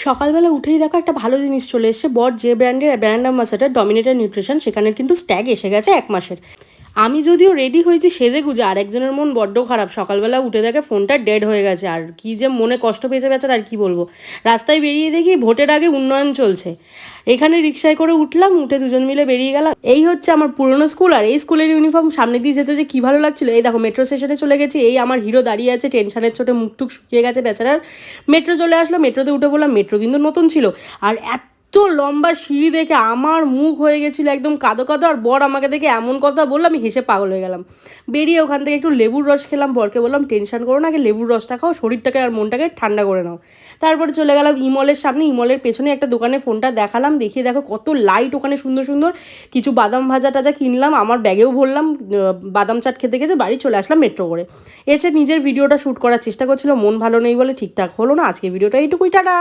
সকালবেলা উঠেই দেখো একটা ভালো জিনিস চলে এসেছে। বট যে ব্র্যান্ডের ব্র্যান্ড অ্যাম্বাসাডার ডমিনেটর নিউট্রিশন, সেখানের কিন্তু স্ট্যাগ এসে গেছে 1 মাসের। আমি যদিও রেডি হয়েছি সেজে গুজে, আর একজনের মন বড্ড খারাপ, সকালবেলা উঠে দেখে ফোনটা ডেড হয়ে গেছে। আর কি যে মনে কষ্ট পেয়েছে বেচার, আর কি বলবো। রাস্তায় বেরিয়ে দেখি ভোটের আগে উন্নয়ন চলছে। এখানে রিক্সায় করে উঠলাম, উঠে দুজন মিলে বেরিয়ে গেলাম। এই হচ্ছে আমার পুরনো স্কুল, আর এই স্কুলের ইউনিফর্ম সামনে দিয়ে যেতে যে কি ভালো লাগছিল। এই দেখো মেট্রো স্টেশনে চলে গেছি, এই আমার হিরো দাঁড়িয়ে আছে, টেনশনের ছোটে মুখটুক শুকিয়ে গেছে বেচারার। মেট্রো চলে আসলো, মেট্রোতে উঠে বললাম, মেট্রো কিন্তু নতুন ছিল। আর এত লম্বা সিঁড়ি দেখে আমার মুখ হয়ে গেছিলো একদম কাদো কাদো। আর বর আমাকে দেখে এমন কথা বললো, আমি হেসে পাগল হয়ে গেলাম। বেরিয়ে ওখান থেকে একটু লেবুর রস খেলাম, বরকে বললাম টেনশন করো না, আগে লেবুর রসটা খাও, শরীরটাকে আর মনটাকে ঠান্ডা করে নাও। তারপরে চলে গেলাম ইমলের সামনে, ইমলের পেছনে একটা দোকানে ফোনটা দেখালাম, দেখিয়ে দেখো কত লাইট ওখানে সুন্দর সুন্দর। কিছু বাদাম ভাজা টাজা কিনলাম, আমার ব্যাগেও ভরলাম। বাদাম চাট খেতে খেতে বাড়ি চলে আসলাম মেট্রো করে। এসে নিজের ভিডিওটা শ্যুট করার চেষ্টা করছিল, মন ভালো নেই বলে ঠিকঠাক হলো না। আজকে ভিডিওটা এইটুকুই, টাটা।